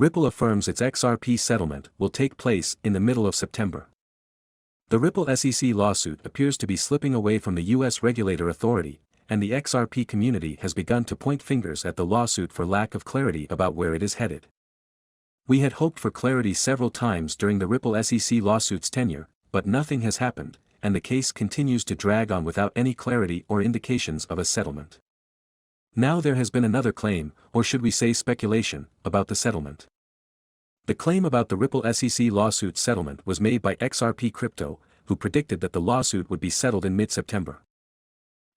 Ripple affirms its XRP settlement will take place in the middle of September. The Ripple SEC lawsuit appears to be slipping away from the U.S. regulator authority, and the XRP community has begun to point fingers at the lawsuit for lack of clarity about where it is headed. We had hoped for clarity several times during the Ripple SEC lawsuit's tenure, but nothing has happened, and the case continues to drag on without any clarity or indications of a settlement. Now there has been another claim, or should we say speculation, about the settlement. The claim about the Ripple SEC lawsuit settlement was made by XRP Crypto, who predicted that the lawsuit would be settled in mid-September.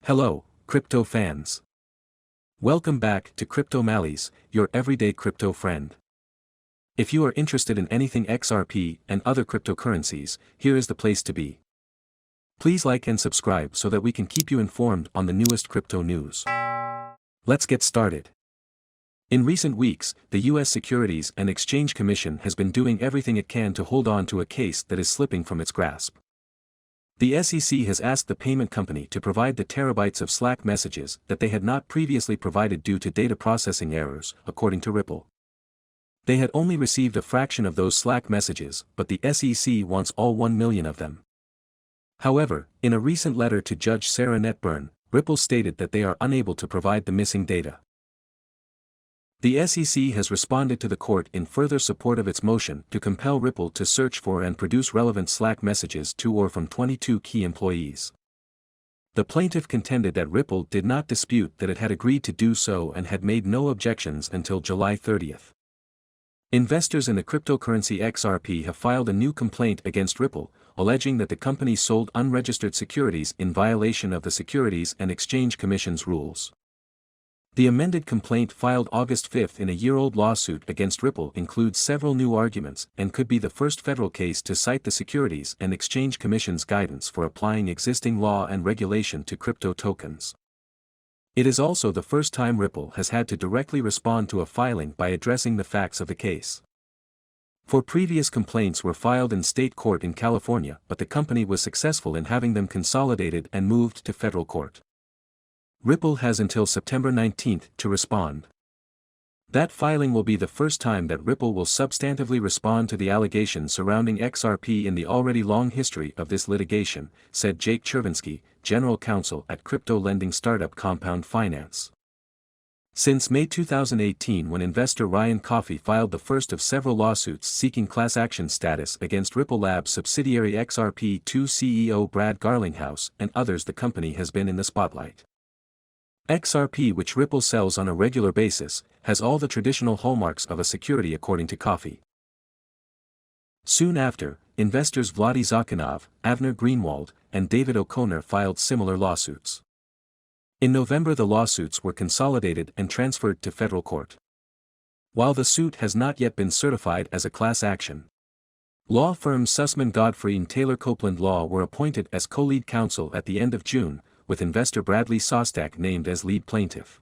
Hello, crypto fans. Welcome back to Crypto Mallies, your everyday crypto friend. If you are interested in anything XRP and other cryptocurrencies, here is the place to be. Please like and subscribe so that we can keep you informed on the newest crypto news. Let's get started. In recent weeks, the U.S. Securities and Exchange Commission has been doing everything it can to hold on to a case that is slipping from its grasp. The SEC has asked the payment company to provide the terabytes of Slack messages that they had not previously provided due to data processing errors, according to Ripple. They had only received a fraction of those Slack messages, but the SEC wants all 1 million of them. However, in a recent letter to Judge Sarah Netburn, Ripple stated that they are unable to provide the missing data. The SEC has responded to the court in further support of its motion to compel Ripple to search for and produce relevant Slack messages to or from 22 key employees. The plaintiff contended that Ripple did not dispute that it had agreed to do so and had made no objections until July 30th. Investors in the cryptocurrency XRP have filed a new complaint against Ripple, alleging that the company sold unregistered securities in violation of the Securities and Exchange Commission's rules. The amended complaint filed August 5 in a year-old lawsuit against Ripple includes several new arguments and could be the first federal case to cite the Securities and Exchange Commission's guidance for applying existing law and regulation to crypto tokens. It is also the first time Ripple has had to directly respond to a filing by addressing the facts of the case. For previous complaints were filed in state court in California, but the company was successful in having them consolidated and moved to federal court. Ripple has until September 19 to respond. That filing will be the first time that Ripple will substantively respond to the allegations surrounding XRP in the already long history of this litigation, said Jake Chervinsky, general counsel at crypto lending startup Compound Finance. Since May 2018, when investor Ryan Coffey filed the first of several lawsuits seeking class action status against Ripple Labs subsidiary XRP2 CEO Brad Garlinghouse and others, the company has been in the spotlight. XRP, which Ripple sells on a regular basis, has all the traditional hallmarks of a security according to Coffey. Soon after, investors Vladi Zakhanov, Avner Greenwald, and David O'Connor filed similar lawsuits. In November, the lawsuits were consolidated and transferred to federal court. While the suit has not yet been certified as a class action, law firms Sussman Godfrey and Taylor Copeland Law were appointed as co-lead counsel at the end of June, with investor Bradley Sostak named as lead plaintiff.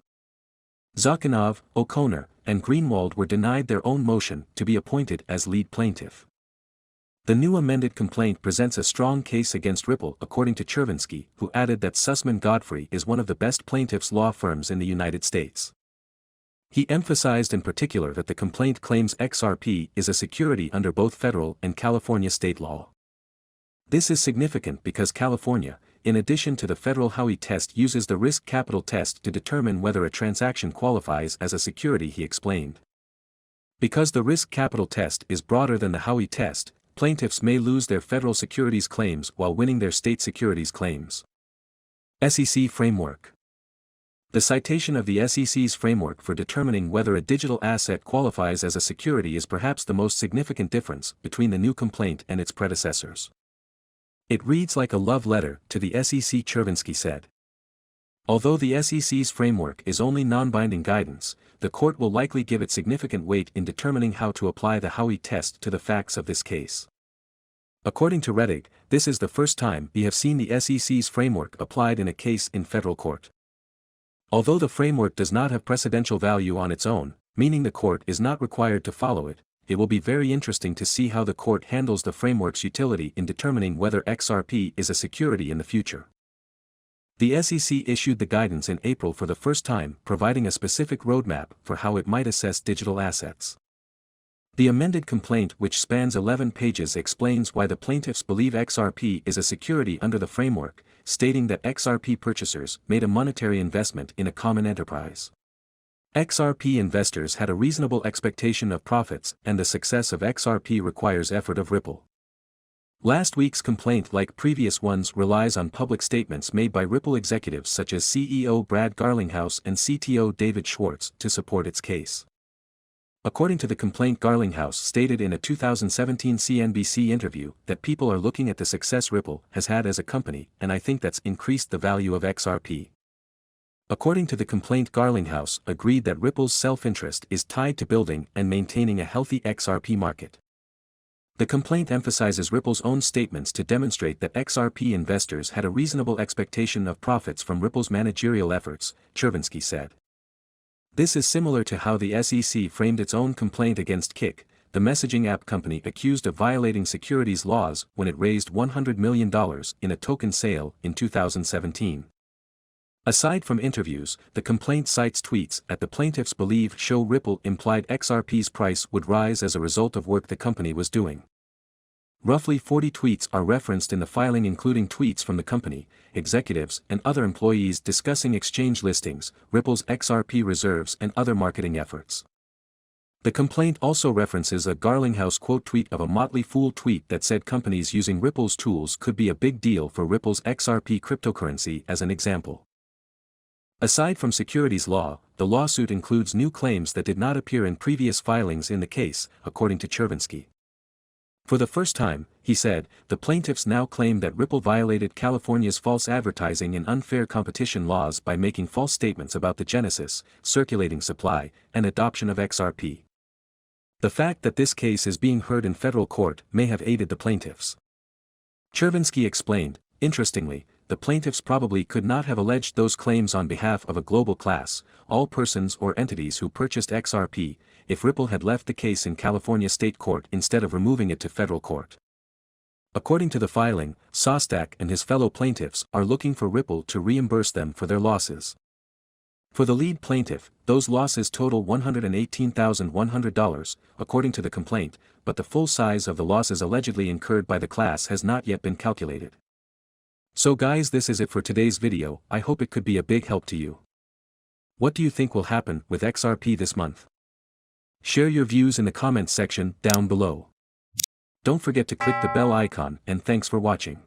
Zakhanov, O'Connor, and Greenwald were denied their own motion to be appointed as lead plaintiff. The new amended complaint presents a strong case against Ripple, according to Chervinsky, who added that Sussman Godfrey is one of the best plaintiffs' law firms in the United States. He emphasized in particular that the complaint claims XRP is a security under both federal and California state law. This is significant because California, in addition to the federal Howey test, uses the risk capital test to determine whether a transaction qualifies as a security, he explained. Because the risk capital test is broader than the Howey test, plaintiffs may lose their federal securities claims while winning their state securities claims. SEC Framework. The citation of the SEC's framework for determining whether a digital asset qualifies as a security is perhaps the most significant difference between the new complaint and its predecessors. It reads like a love letter to the SEC, Chervinsky said. Although the SEC's framework is only non-binding guidance, the court will likely give it significant weight in determining how to apply the Howey test to the facts of this case. According to Reddit, this is the first time we have seen the SEC's framework applied in a case in federal court. Although the framework does not have precedential value on its own, meaning the court is not required to follow it, it will be very interesting to see how the court handles the framework's utility in determining whether XRP is a security in the future. The SEC issued the guidance in April for the first time, providing a specific roadmap for how it might assess digital assets. The amended complaint, which spans 11 pages, explains why the plaintiffs believe XRP is a security under the framework, stating that XRP purchasers made a monetary investment in a common enterprise. XRP investors had a reasonable expectation of profits, and the success of XRP requires effort of Ripple. Last week's complaint, like previous ones, relies on public statements made by Ripple executives such as CEO Brad Garlinghouse and CTO David Schwartz to support its case. According to the complaint, Garlinghouse stated in a 2017 CNBC interview that people are looking at the success Ripple has had as a company, and I think that's increased the value of XRP. According to the complaint, Garlinghouse agreed that Ripple's self-interest is tied to building and maintaining a healthy XRP market. The complaint emphasizes Ripple's own statements to demonstrate that XRP investors had a reasonable expectation of profits from Ripple's managerial efforts, Chervinsky said. This is similar to how the SEC framed its own complaint against Kik, the messaging app company accused of violating securities laws when it raised $100 million in a token sale in 2017. Aside from interviews, the complaint cites tweets that the plaintiffs believe show Ripple implied XRP's price would rise as a result of work the company was doing. Roughly 40 tweets are referenced in the filing, including tweets from the company, executives, and other employees discussing exchange listings, Ripple's XRP reserves, and other marketing efforts. The complaint also references a Garlinghouse quote tweet of a Motley Fool tweet that said companies using Ripple's tools could be a big deal for Ripple's XRP cryptocurrency as an example. Aside from securities law, the lawsuit includes new claims that did not appear in previous filings in the case, according to Chervinsky. For the first time, he said, the plaintiffs now claim that Ripple violated California's false advertising and unfair competition laws by making false statements about the genesis, circulating supply, and adoption of XRP. The fact that this case is being heard in federal court may have aided the plaintiffs. Chervinsky explained, interestingly, the plaintiffs probably could not have alleged those claims on behalf of a global class, all persons or entities who purchased XRP, if Ripple had left the case in California state court instead of removing it to federal court. According to the filing, Sostak and his fellow plaintiffs are looking for Ripple to reimburse them for their losses. For the lead plaintiff, those losses total $118,100, according to the complaint, but the full size of the losses allegedly incurred by the class has not yet been calculated. So guys, this is it for today's video. I hope it could be a big help to you. What do you think will happen with XRP this month? Share your views in the comments section down below. Don't forget to click the bell icon, and thanks for watching.